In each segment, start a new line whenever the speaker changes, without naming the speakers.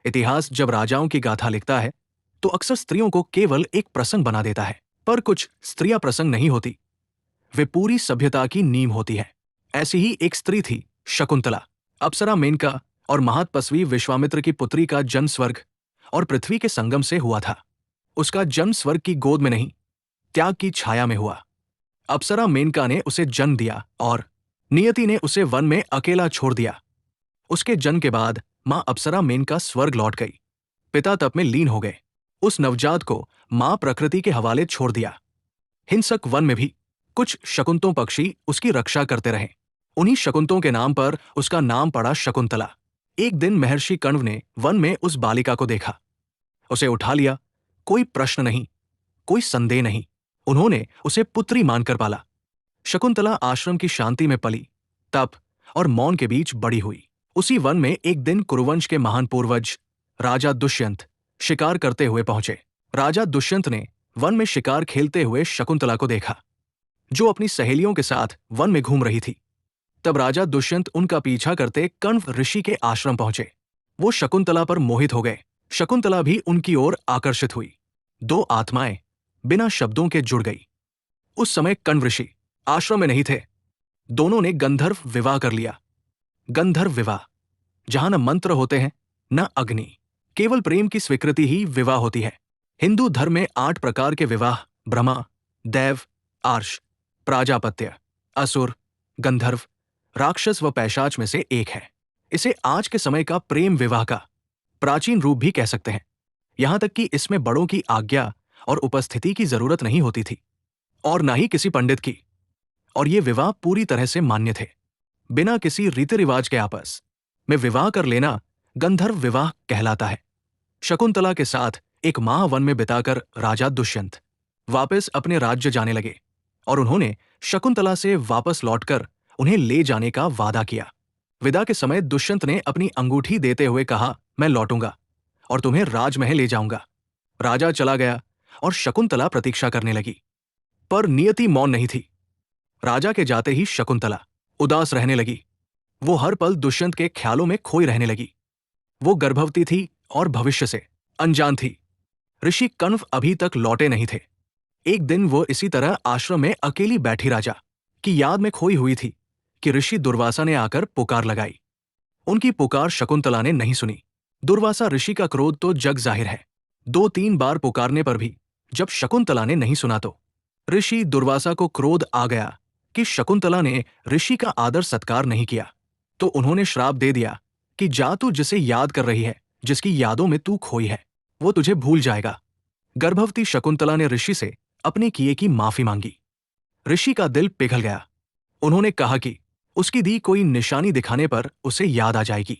इतिहास जब राजाओं की गाथा लिखता है तो अक्सर स्त्रियों को केवल एक प्रसंग बना देता है, पर कुछ स्त्रियां प्रसंग नहीं होती, वे पूरी सभ्यता की नींव होती है। ऐसी ही एक स्त्री थी शकुंतला। अप्सरा मेनका और महातपस्वी विश्वामित्र की पुत्री का जन्म स्वर्ग और पृथ्वी के संगम से हुआ था। उसका जन्म स्वर्ग की गोद में नहीं, त्याग की छाया में हुआ। अप्सरा मेनका ने उसे जन्म दिया और नियति ने उसे वन में अकेला छोड़ दिया। उसके जन्म के बाद मां अप्सरा मेनका स्वर्ग लौट गई, पिता तप में लीन हो गए। उस नवजात को मां प्रकृति के हवाले छोड़ दिया। हिंसक वन में भी कुछ शकुंतों पक्षी उसकी रक्षा करते रहे। उन्हीं शकुंतों के नाम पर उसका नाम पड़ा शकुंतला। एक दिन महर्षि कण्व ने वन में उस बालिका को देखा, उसे उठा लिया। कोई प्रश्न नहीं, कोई संदेह नहीं, उन्होंने उसे पुत्री मानकर पाला। शकुंतला आश्रम की शांति में पली, तप और मौन के बीच बड़ी हुई। उसी वन में एक दिन कुरुवंश के महान पूर्वज राजा दुष्यंत शिकार करते हुए पहुंचे। राजा दुष्यंत ने वन में शिकार खेलते हुए शकुंतला को देखा, जो अपनी सहेलियों के साथ वन में घूम रही थी। तब राजा दुष्यंत उनका पीछा करते कण्व ऋषि के आश्रम पहुंचे। वो शकुंतला पर मोहित हो गए। शकुंतला भी उनकी ओर आकर्षित हुई। दो आत्माएं बिना शब्दों के जुड़ गई। उस समय कण्व ऋषि आश्रम में नहीं थे। दोनों ने गंधर्व विवाह कर लिया। गंधर्व विवाह, जहां न मंत्र होते हैं न अग्नि, केवल प्रेम की स्वीकृति ही विवाह होती है। हिंदू धर्म में 8 प्रकार के विवाह ब्रह्मा, देव, आर्ष, प्राजापत्य, असुर, गंधर्व, राक्षस व पैशाच में से एक है। इसे आज के समय का प्रेम विवाह का प्राचीन रूप भी कह सकते हैं। यहां तक कि इसमें बड़ों की आज्ञा और उपस्थिति की जरूरत नहीं होती थी, और ना ही किसी पंडित की। और ये विवाह पूरी तरह से मान्य थे। बिना किसी रीति रिवाज के आपस में विवाह कर लेना गंधर्व विवाह कहलाता है। शकुंतला के साथ एक माह वन में बिताकर राजा दुष्यंत वापस अपने राज्य जाने लगे, और उन्होंने शकुंतला से वापस लौटकर उन्हें ले जाने का वादा किया। विदा के समय दुष्यंत ने अपनी अंगूठी देते हुए कहा, मैं लौटूंगा और तुम्हें राजमहल ले जाऊंगा। राजा चला गया और शकुंतला प्रतीक्षा करने लगी, पर नियति मौन नहीं थी। राजा के जाते ही शकुंतला उदास रहने लगी। वो हर पल दुष्यंत के ख्यालों में खोई रहने लगी। वो गर्भवती थी और भविष्य से अनजान थी। ऋषि कण्व अभी तक लौटे नहीं थे। एक दिन वो इसी तरह आश्रम में अकेली बैठी राजा की याद में खोई हुई थी कि ऋषि दुर्वासा ने आकर पुकार लगाई। उनकी पुकार शकुंतला ने नहीं सुनी। दुर्वासा ऋषि का क्रोध तो जग जाहिर है। 2-3 बार पुकारने पर भी जब शकुंतला ने नहीं सुना तो ऋषि दुर्वासा को क्रोध आ गया कि शकुंतला ने ऋषि का आदर सत्कार नहीं किया। तो उन्होंने श्राप दे दिया कि जा तू जिसे याद कर रही है, जिसकी यादों में तू खोई है, वो तुझे भूल जाएगा। गर्भवती शकुंतला ने ऋषि से अपने किए की माफी मांगी। ऋषि का दिल पिघल गया। उन्होंने कहा कि उसकी दी कोई निशानी दिखाने पर उसे याद आ जाएगी।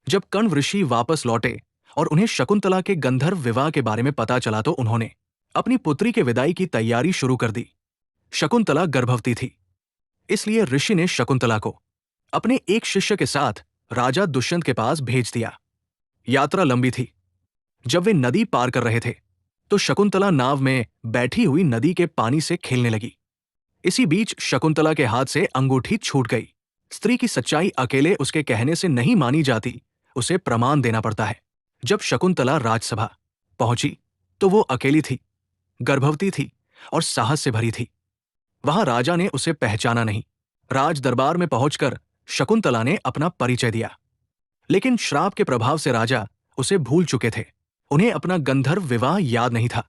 जब कण्व ऋषि वापस लौटे और उन्हें शकुंतला के गंधर्व विवाह के बारे में पता चला तो उन्होंने अपनी पुत्री के विदाई की तैयारी शुरू कर दी। शकुंतला गर्भवती थी, इसलिए ऋषि ने शकुंतला को अपने एक शिष्य के साथ राजा दुष्यंत के पास भेज दिया। यात्रा लंबी थी। जब वे नदी पार कर रहे थे तो शकुंतला नाव में बैठी हुई नदी के पानी से खेलने लगी। इसी बीच शकुंतला के हाथ से अंगूठी छूट गई। स्त्री की सच्चाई अकेले उसके कहने से नहीं मानी जाती, उसे प्रमाण देना पड़ता है। जब शकुंतला राजसभा पहुंची तो वो अकेली थी, गर्भवती थी और साहस से भरी थी। वहां राजा ने उसे पहचाना नहीं। राज दरबार में पहुंचकर शकुंतला ने अपना परिचय दिया, लेकिन श्राप के प्रभाव से राजा उसे भूल चुके थे। उन्हें अपना गंधर्व विवाह याद नहीं था।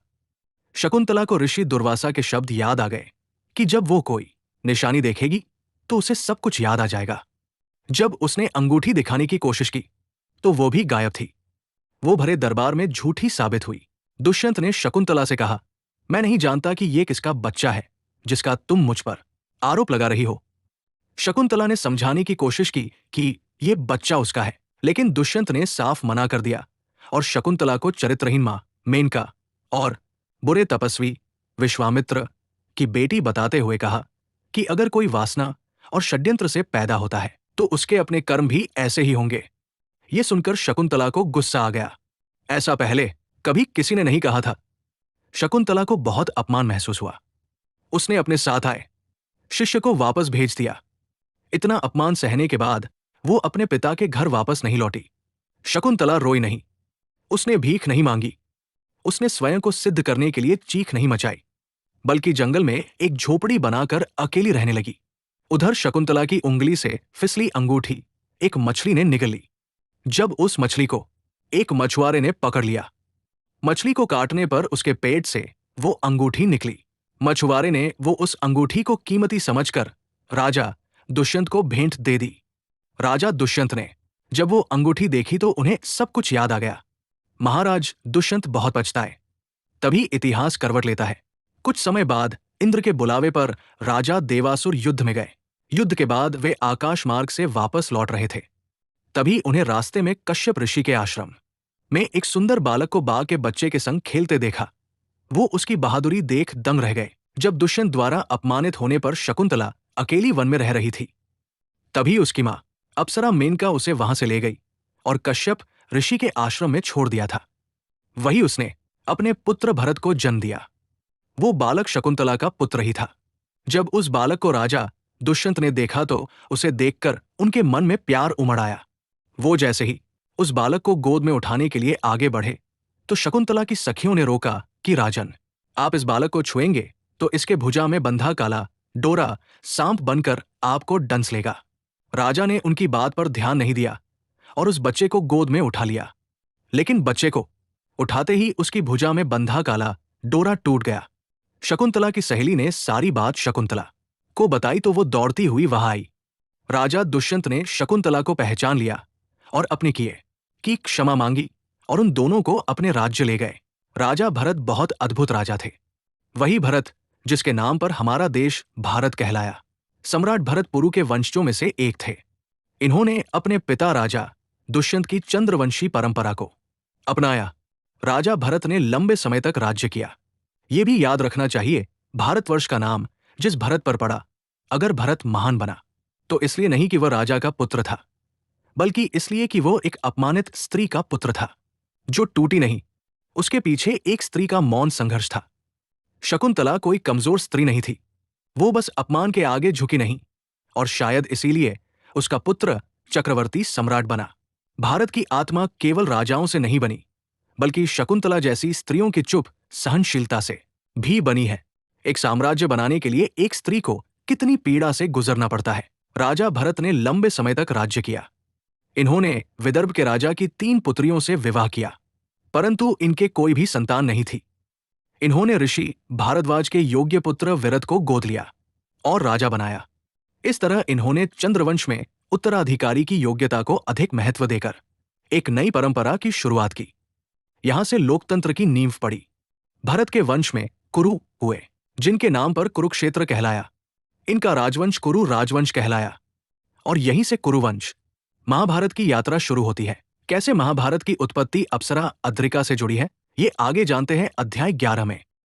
शकुंतला को ऋषि दुर्वासा के शब्द याद आ गए कि जब वो कोई निशानी देखेगी तो उसे सब कुछ याद आ जाएगा। जब उसने अंगूठी दिखाने की कोशिश की तो वो भी गायब थी। वो भरे दरबार में झूठी साबित हुई। दुष्यंत ने शकुंतला से कहा, मैं नहीं जानता कि ये किसका बच्चा है जिसका तुम मुझ पर आरोप लगा रही हो। शकुंतला ने समझाने की कोशिश की कि ये बच्चा उसका है, लेकिन दुष्यंत ने साफ मना कर दिया और शकुंतला को चरित्रहीन मां मेनका और बुरे तपस्वी विश्वामित्र की बेटी बताते हुए कहा कि अगर कोई वासना और षड्यंत्र से पैदा होता है तो उसके अपने कर्म भी ऐसे ही होंगे। ये सुनकर शकुंतला को गुस्सा आ गया। ऐसा पहले कभी किसी ने नहीं कहा था। शकुंतला को बहुत अपमान महसूस हुआ। उसने अपने साथ आए शिष्य को वापस भेज दिया। इतना अपमान सहने के बाद वो अपने पिता के घर वापस नहीं लौटी। शकुंतला रोई नहीं, उसने भीख नहीं मांगी, उसने स्वयं को सिद्ध करने के लिए चीख नहीं मचाई, बल्कि जंगल में एक झोपड़ी बनाकर अकेली रहने लगी। उधर शकुंतला की उंगली से फिसली अंगूठी एक मछली ने निगल ली। जब उस मछली को एक मछुआरे ने पकड़ लिया, मछली को काटने पर उसके पेट से वो अंगूठी निकली। मछुआरे ने वो उस अंगूठी को कीमती समझकर राजा दुष्यंत को भेंट दे दी। राजा दुष्यंत ने जब वो अंगूठी देखी तो उन्हें सब कुछ याद आ गया। महाराज दुष्यंत बहुत पछताए। तभी इतिहास करवट लेता है। कुछ समय बाद इंद्र के बुलावे पर राजा देवासुर युद्ध में गए। युद्ध के बाद वे आकाश मार्ग से वापस लौट रहे थे। तभी उन्हें रास्ते में कश्यप ऋषि के आश्रम में एक सुंदर बालक को बाघ के बच्चे के संग खेलते देखा। वो उसकी बहादुरी देख दंग रह गए। जब दुष्यंत द्वारा अपमानित होने पर शकुंतला अकेली वन में रह रही थी, तभी उसकी मां अप्सरा मेनका उसे वहां से ले गई और कश्यप ऋषि के आश्रम में छोड़ दिया था। वही उसने अपने पुत्र भरत को जन्म दिया। वो बालक शकुंतला का पुत्र ही था। जब उस बालक को राजा दुष्यंत ने देखा तो उसे देखकर उनके मन में प्यार उमड़ आया। वो जैसे ही उस बालक को गोद में उठाने के लिए आगे बढ़े तो शकुंतला की सखियों ने रोका कि राजन, आप इस बालक को छुएंगे तो इसके भुजा में बंधा काला डोरा सांप बनकर आपको डंस लेगा। राजा ने उनकी बात पर ध्यान नहीं दिया और उस बच्चे को गोद में उठा लिया। लेकिन बच्चे को उठाते ही उसकी भुजा में बंधा काला डोरा टूट गया। शकुंतला की सहेली ने सारी बात शकुंतला को बताई तो वो दौड़ती हुई वहां आई। राजा दुष्यंत ने शकुंतला को पहचान लिया और अपने किए की क्षमा मांगी और उन दोनों को अपने राज्य ले गए। राजा भरत बहुत अद्भुत राजा थे। वही भरत जिसके नाम पर हमारा देश भारत कहलाया। सम्राट भरत पुरु के वंशजों में से एक थे। इन्होंने अपने पिता राजा दुष्यंत की चंद्रवंशी परंपरा को अपनाया। राजा भरत ने लंबे समय तक राज्य किया। ये भी याद रखना चाहिए, भारतवर्ष का नाम जिस भरत पर पड़ा, अगर भरत महान बना तो इसलिए नहीं कि वह राजा का पुत्र था, बल्कि इसलिए कि वो एक अपमानित स्त्री का पुत्र था जो टूटी नहीं। उसके पीछे एक स्त्री का मौन संघर्ष था। शकुंतला कोई कमजोर स्त्री नहीं थी। वो बस अपमान के आगे झुकी नहीं और शायद इसीलिए उसका पुत्र चक्रवर्ती सम्राट बना। भारत की आत्मा केवल राजाओं से नहीं बनी, बल्कि शकुंतला जैसी स्त्रियों की चुप सहनशीलता से भी बनी है। एक साम्राज्य बनाने के लिए एक स्त्री को कितनी पीड़ा से गुजरना पड़ता है। राजा भरत ने लंबे समय तक राज्य किया। इन्होंने विदर्भ के राजा की 3 पुत्रियों से विवाह किया, परंतु इनके कोई भी संतान नहीं थी। इन्होंने ऋषि भारद्वाज के योग्य पुत्र विरत को गोद लिया और राजा बनाया। इस तरह इन्होंने चंद्रवंश में उत्तराधिकारी की योग्यता को अधिक महत्व देकर एक नई परंपरा की शुरुआत की। यहां से लोकतंत्र की नींव पड़ी। भरत के वंश में कुरु हुए, जिनके नाम पर कुरुक्षेत्र कहलाया। इनका राजवंश कुरु राजवंश कहलाया और यहीं से कुरुवंश महाभारत की यात्रा शुरू होती है। कैसे महाभारत की उत्पत्ति अप्सरा अद्रिका से जुड़ी है, ये आगे जानते हैं अध्याय 11 में।